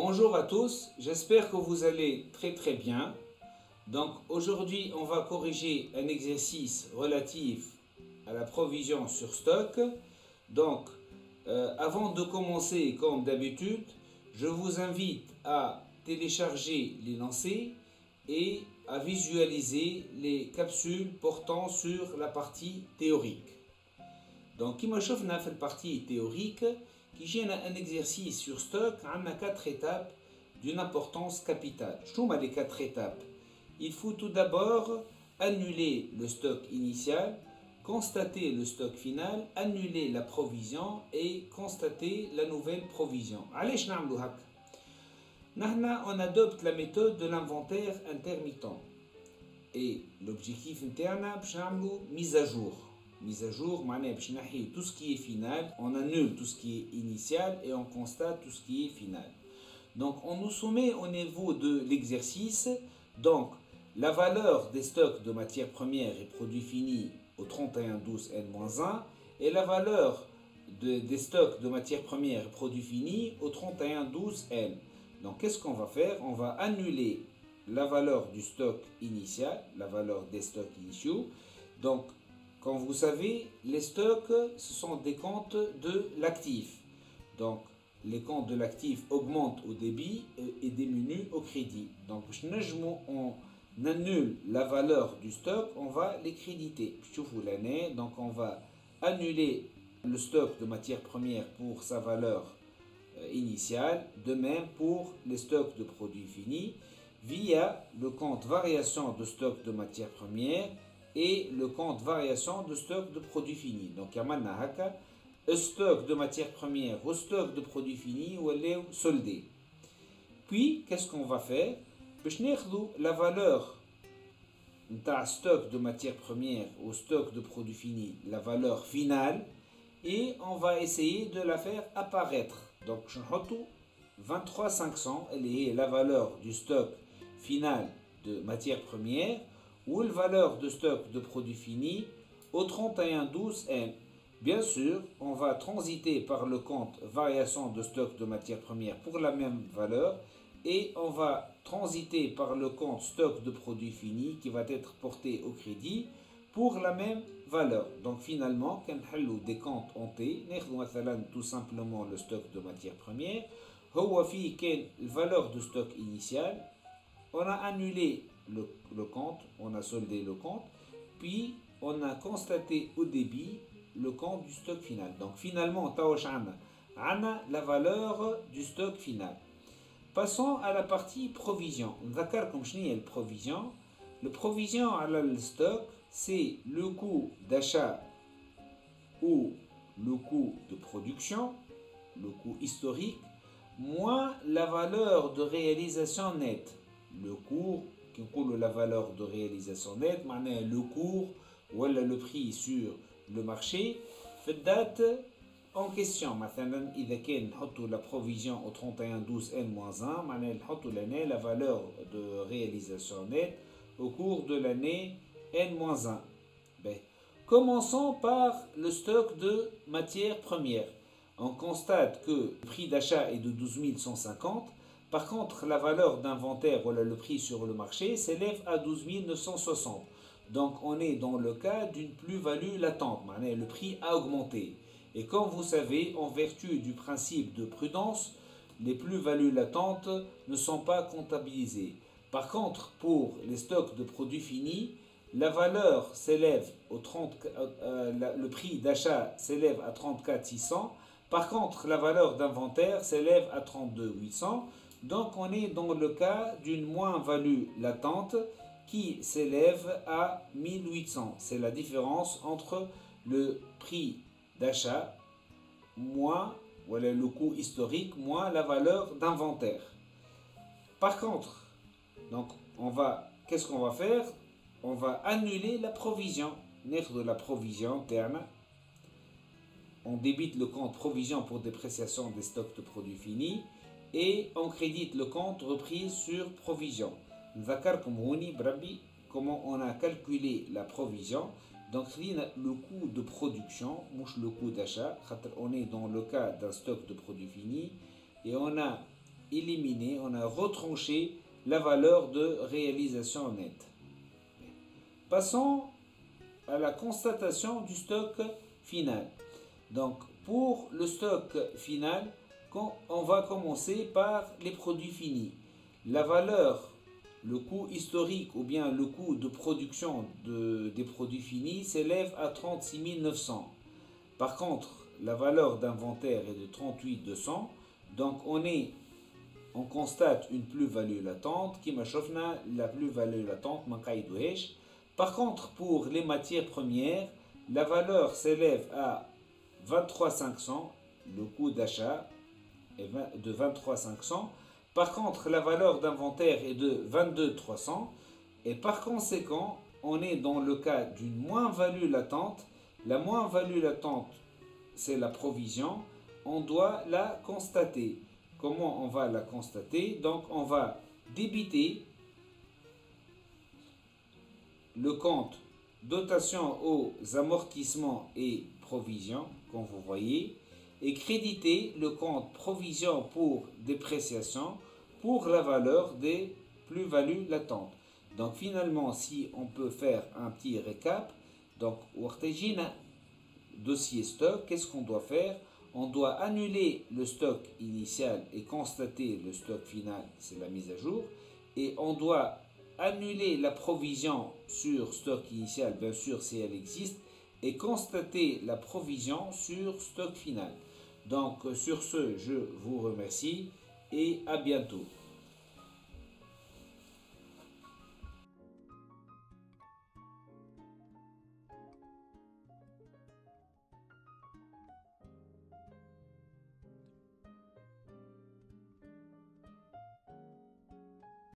Bonjour à tous, j'espère que vous allez très bien. Donc aujourd'hui on va corriger un exercice relatif à la provision sur stock. Donc avant de commencer comme d'habitude, je vous invite à télécharger l'énoncé et à visualiser les capsules portant sur la partie théorique. Donc, comme nous avons vu dans la partie théorique, qui a un exercice sur stock, on a 4 étapes d'une importance capitale. Je trouve les 4 étapes. Il faut tout d'abord annuler le stock initial, constater le stock final, annuler la provision et constater la nouvelle provision. Allez, on adopte la méthode de l'inventaire intermittent. Et l'objectif interne, c'est mise à jour. Mise à jour, tout ce qui est final, on annule tout ce qui est initial et on constate tout ce qui est final. Donc on nous soumet au niveau de l'exercice, donc la valeur des stocks de matières premières et produits finis au 31-12N-1 et la valeur des stocks de matières premières et produits finis au 31-12N. Donc qu'est-ce qu'on va faire? On va annuler la valeur du stock initial, la valeur des stocks initiaux. Donc comme vous savez, les stocks, ce sont des comptes de l'actif. Donc, les comptes de l'actif augmentent au débit et diminuent au crédit. Donc, on annule la valeur du stock, on va les créditer. L'année, donc on va annuler le stock de matières premières pour sa valeur initiale. De même pour les stocks de produits finis via le compte variation de stock de matières premières et le compte variation de stock de produits finis. Donc, il y a un stock de matières premières au stock de produits finis ou elle est soldé. Puis, qu'est-ce qu'on va faire? La valeur de stock de matières premières au stock de produits finis, la valeur finale, et on va essayer de la faire apparaître. Donc, je vais 23500, elle est la valeur du stock final de matières premières ou la valeur de stock de produits finis au 31-12N. Bien sûr, on va transiter par le compte variation de stock de matières premières pour la même valeur et on va transiter par le compte stock de produits finis qui va être porté au crédit pour la même valeur. Donc finalement, quand on a des comptes hantés, on a tout simplement le stock de matières premières, هو فيه كان valeur de stock initial, on a annulé le compte, on a soldé le compte, puis on a constaté au débit le compte du stock final. Donc finalement, on a la valeur du stock final. Passons à la partie provision. Comme je dis, le provision à le stock, c'est le coût d'achat ou le coût de production, le coût historique, moins la valeur de réalisation nette. Le cours qui coule la valeur de réalisation nette, le cours ou le prix sur le marché, fait date en question. Maintenant, il y a la provision au 31-12N-1, la valeur de réalisation nette au cours de l'année N-1. Commençons par le stock de matières premières. On constate que le prix d'achat est de 12 150. Par contre, la valeur d'inventaire, voilà, le prix sur le marché, s'élève à 12 960. Donc, on est dans le cas d'une plus-value latente. Le prix a augmenté. Et comme vous savez, en vertu du principe de prudence, les plus-values latentes ne sont pas comptabilisées. Par contre, pour les stocks de produits finis, la valeur s'élève le prix d'achat s'élève à 34 600. Par contre, la valeur d'inventaire s'élève à 32 800. Donc, on est dans le cas d'une moins-value latente qui s'élève à 1800. C'est la différence entre le prix d'achat moins voilà, le coût historique moins la valeur d'inventaire. Par contre, donc qu'est-ce qu'on va faire? On va annuler la provision. De la provision interne. On débite le compte provision pour dépréciation des stocks de produits finis et on crédite le compte reprise sur provision. Comment on a calculé la provision. Donc, le coût de production, le coût d'achat, on est dans le cas d'un stock de produits finis et on a éliminé, on a retranché la valeur de réalisation nette. Passons à la constatation du stock final. Donc, pour le stock final, on va commencer par les produits finis. La valeur, le coût historique ou bien le coût de production des produits finis s'élève à 36 900. Par contre, la valeur d'inventaire est de 38 200. Donc, on constate une plus-value latente qui m'a chauffé la plus-value latente. Par contre, pour les matières premières, la valeur s'élève à 23 500, le coût d'achat est de 23 500. Par contre, la valeur d'inventaire est de 22 300. Et par conséquent, on est dans le cas d'une moins-value latente. La moins-value latente, c'est la provision. On doit la constater. Comment on va la constater? Donc, on va débiter le compte dotation aux amortissements et provisions, comme vous voyez, et créditer le compte provision pour dépréciation pour la valeur des plus-values latentes. Donc, finalement, si on peut faire un petit récap, donc, dossier stock, qu'est-ce qu'on doit faire? On doit annuler le stock initial et constater le stock final, c'est la mise à jour. Et on doit annuler la provision sur stock initial, bien sûr si elle existe, et constater la provision sur stock final. Donc sur ce, je vous remercie et à bientôt.